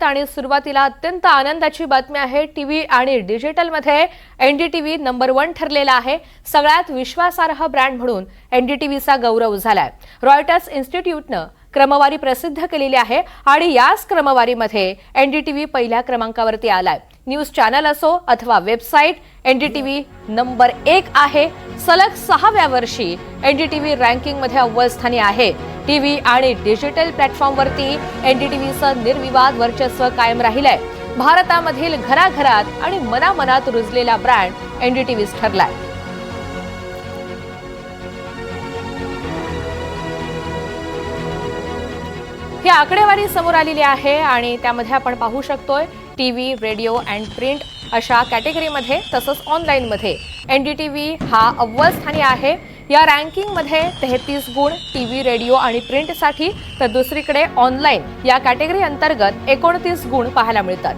आणि सुरुवातीला अत्यंत आनंदाची बातमी आहे। टीव्ही आणि डिजिटल मध्ये एनडीटीव्ही नंबर 1 ठरलेला आहे। सगळ्यात विश्वासार्ह ब्रँड म्हणून एनडीटीव्हीचा गौरव झालाय। रॉयटर्स इन्स्टिट्यूटने क्रमवारी प्रसिद्ध केलेली आहे आणि याच क्रमवारीमध्ये एनडीटीव्ही पहिल्या क्रमांकावरती आलाय। न्यूज चॅनल असो अथवा वेबसाईट, एनडीटीव्ही नंबर 1 आहे। सलग 6व्या वर्षी एनडीटीव्ही रँकिंग मध्ये अव्वल स्थानी आहे। टीव्ही आणि डिजिटल प्लॅटफॉर्मवरती एनडीटीव्हीचं निर्विवाद वर्चस्व कायम राहिलंय। भारतामधील घराघरात आणि मनामनात रुजलेला ब्रँड एनडीटीव्हीच ठरलाय। ही आकडेवारी समोर आलेली आहे आणि त्यामध्ये आपण पाहू शकतोय टीव्ही, रेडिओ अँड प्रिंट अशा कॅटेगरीमध्ये तसंच ऑनलाईनमध्ये एनडीटीव्ही हा अव्वल स्थानी आहे। या रँकिंगमध्ये 33 गुण टीव्ही, रेडिओ आणि प्रिंटसाठी तर दुसरीकडे ऑनलाईन या कॅटेगरी अंतर्गत 29 गुण पाहायला मिळतात।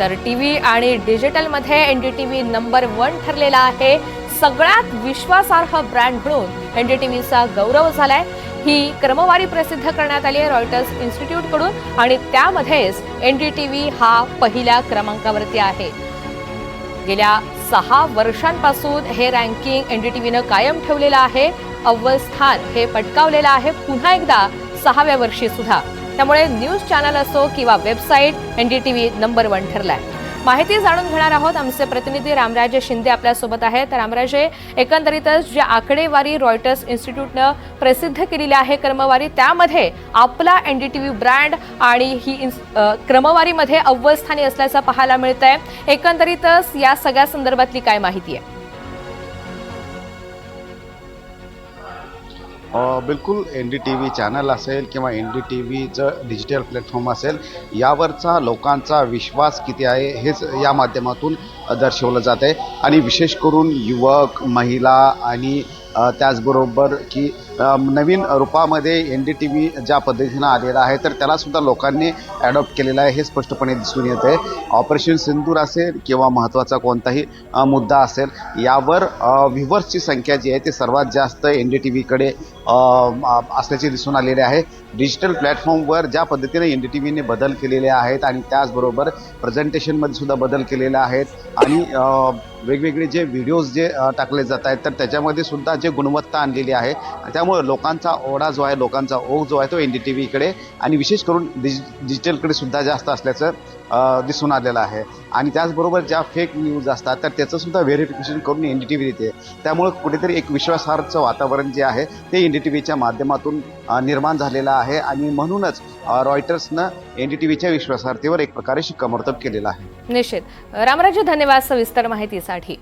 तर टीव्ही आणि डिजिटलमध्ये एनडीटीव्ही नंबर 1 ठरलेला आहे। सगळ्यात विश्वासार्ह ब्रँड म्हणून एनडीटीव्हीचा गौरव झालाय। ही क्रमवारी प्रसिद्ध करण्यात आली आहे रॉयटर्स इन्स्टिट्यूट कडून आणि त्यामध्येच एनडीटीव्ही हा पहिल्या क्रमांकावरती आहे। गेल्या 6 वर्षांपासून हे रँकिंग एनडीटीव्हीने कायम ठेवलेलं आहे। अव्वल स्थान हे पटकावलेलं आहे पुन्हा एकदा 6व्या वर्षी सुद्धा। त्यामुळे न्यूज चॅनल असो किंवा वेबसाईट, एनडीटीव्ही नंबर 1 ठरलाय। माहिती जाणून घेणार आहोत। आमचे प्रतिनिधी रामराजे शिंदे आपल्या सोबत आहेत। तर रामराजे, एकंदरीतच जी आकडेवारी रॉयटर्स इन्स्टिट्यूटने प्रसिद्ध केलेली आहे क्रमवारी, त्यामध्ये आपला एनडीटीव्ही ब्रँड आणि ही क्रमवारीमध्ये अव्वल स्थानी असल्याचं पाहायला मिळतंय। एकंदरीतच या सगळ्या संदर्भातली काय माहिती आहे? बिलकुल एनडीटीव्ही चॅनल असेल किंवा एनडीटीव्हीचं डिजिटल प्लॅटफॉर्म असेल, यावरचा लोकांचा विश्वास किती आहे हेच या माध्यमातून दर्शवलं जात आहे। आणि विशेष करून युवक, महिला आणि त्याचबरोबर की नवीन रूपामध्ये एनडीटीव्ही ज्या पद्धतीनं आलेला आहे तर त्यालासुद्धा लोकांनी ॲडॉप्ट केलेलं आहे हे स्पष्टपणे दिसून येत आहे। ऑपरेशन सिंदूर असेल किंवा महत्त्वाचा कोणताही मुद्दा असेल, यावर व्ह्यूवर्सची संख्या जी आहे ती सर्वात जास्त एनडीटीव्हीकडे असल्याचे दिसून आलेले आहे। डिजिटल प्लॅटफॉर्मवर ज्या पद्धतीने एनडीटीव्हीने बदल केलेले आहेत आणि त्याचबरोबर प्रेझेंटेशनमध्ये सुद्धा बदल केलेले आहेत आणि वेगवेगळे जे व्हिडिओज जे टाकले जात आहेत तर त्याच्यामध्ये सुद्धा जे गुणवत्ता आणलेली आहे, त्यामुळे लोकांचा ओढा जो आहे, लोकांचा ओघ जो आहे तो एनडीटीव्हीकडे आणि विशेष करून डिजिटलकडे सुद्धा जास्त असल्याचं दिसून आलेलं आहे। आणि त्याचबरोबर ज्या फेक न्यूज असतात तर त्याचंसुद्धा व्हेरिफिकेशन करून एनडीटीव्ही देते। त्यामुळे कुठेतरी एक विश्वासार्हचं वातावरण जे आहे ते एनडीटीव्हीच्या माध्यमातून निर्माण झालेलं आहे आणि म्हणूनच रॉयटर्सनं एनडीटीव्हीच्या विश्वासार्हतेवर एक प्रकारे शिक्कामोर्तब केलेला आहे। निश्चित। रामराजे, धन्यवाद सविस्तर माहितीसाठी।